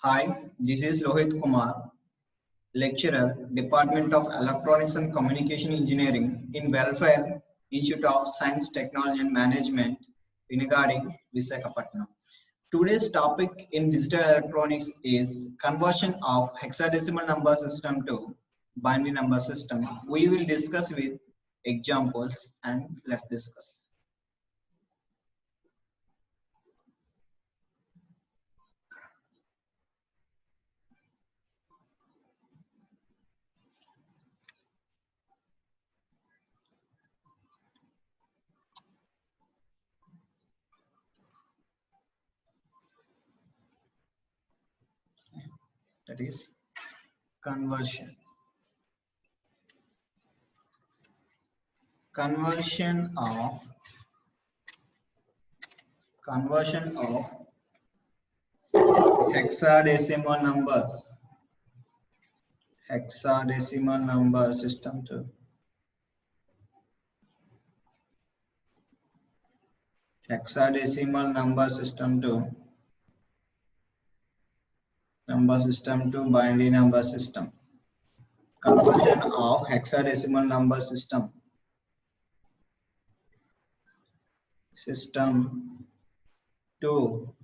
Hi, this is Lohit Kumar, lecturer, Department of Electronics and Communication Engineering in Welfare Institute of Science, Technology and Management, regarding Visakhapatnam. Today's topic in digital electronics is conversion of hexadecimal number system to binary number system. We will discuss with examples and let's discuss. That is conversion. Conversion of hexadecimal number system to binary number system. Conversion of hexadecimal number system to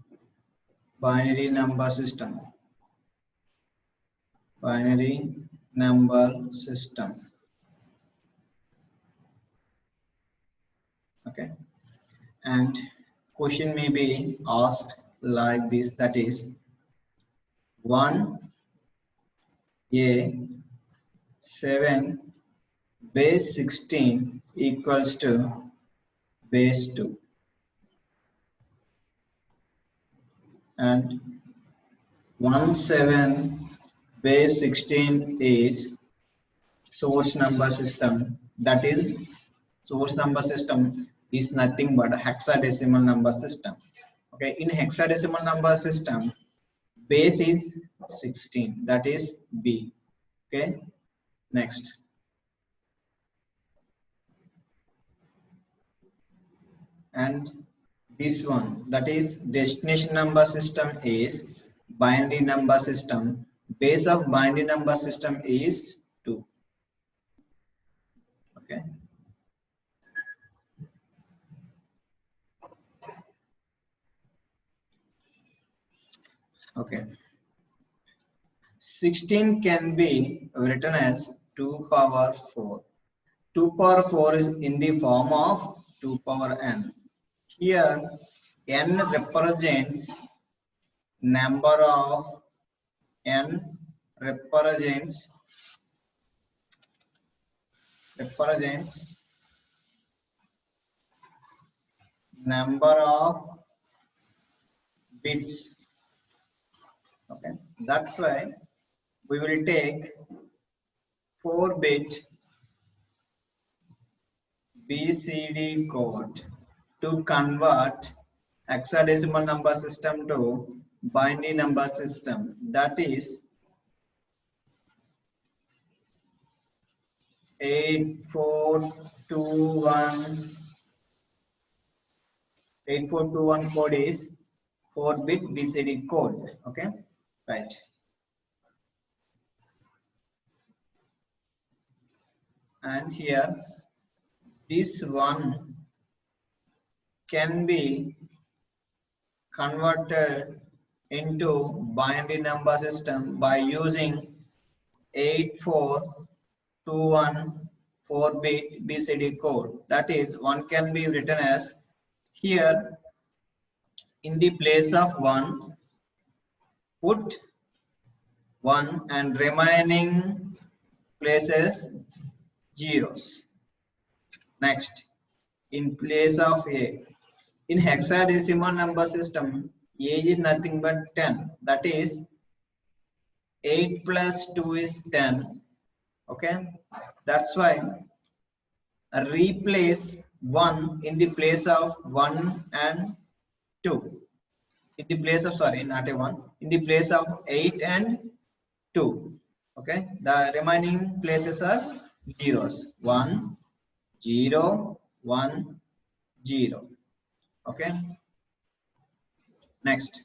binary number system. Okay, and question may be asked like this, that is 1a 7 base 16 equals to base 2, and 17 base 16 is source number system. That is, source number system is nothing but a hexadecimal number system. Okay, in hexadecimal number system, base is 16, that is B. Okay, next. And this one, that is destination number system, is binary number system. Base of binary number system is 2. Okay. Okay. 16 can be written as 2 power 4. 2 power 4 is in the form of 2 power n. Here n represents number of number of bits. Okay, that's why we will take 4-bit BCD code to convert hexadecimal number system to binary number system. That is 8421 code is 4-bit BCD code. Okay, right. And here this one can be converted into binary number system by using 8421 4-bit BCD code. That is, one can be written as, here in the place of 1 put 1 and remaining places zeros. Next, in place of A, in hexadecimal number system, A is nothing but 10. That is 8 plus 2 is 10. Okay, that's why replace 1 in the place of 1 and 2. In the place of, sorry, not a 1, in the place of 8 and 2. Okay, the remaining places are zeros. 1 0 1 0. Okay, next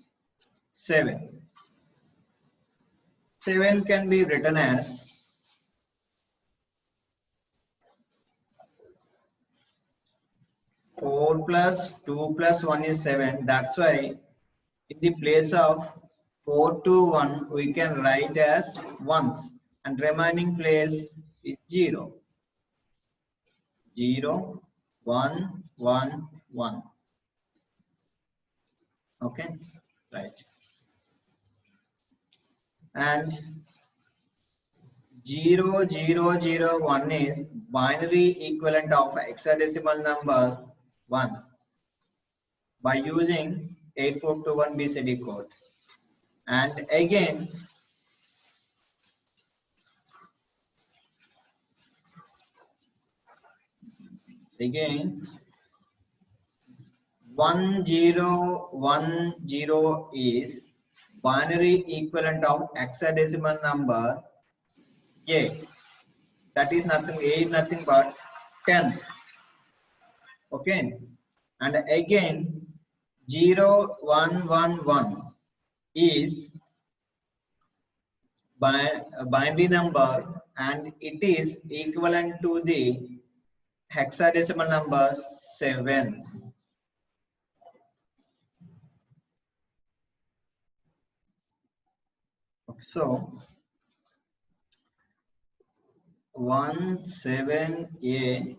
7. 7 can be written as 4 plus 2 plus 1 is 7. That's why in the place of 4 to 1, we can write as ones, and remaining place is 0. 0, 1, 1, 1. Okay, right. And 0, 0, 0, 1 is binary equivalent of hexadecimal number 1 by using 8421 BCD code. And again, again 1010 is binary equivalent of hexadecimal number A. That is nothing, A is nothing but 10. Okay, and again 0111 is binary number, and it is equivalent to the hexadecimal number 7. So 17A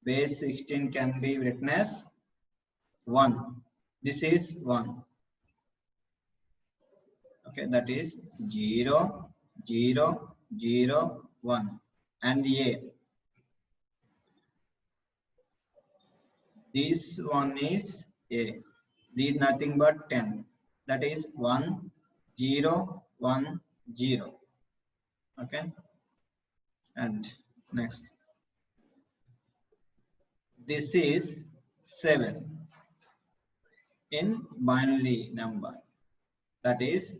base 16 can be written as 1. This is 1. Okay, that is 0, 0, 0, 1. And A. This one is A. This is nothing but 10. That is 1, 0, 1, 0. Okay. And next. This is 7 in binary number. That is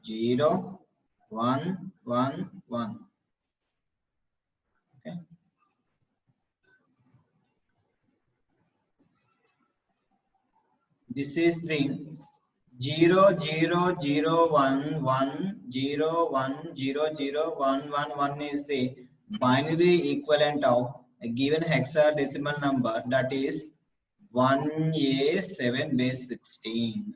0, 1, 1, 1. Okay. This is the 0, 0, 0, 1, 1, 0, 1, 0, 0, 1, 1, 1 is the binary equivalent of a given hexadecimal number, that is 1A7 base 16.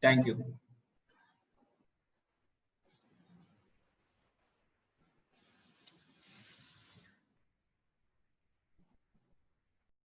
Thank you.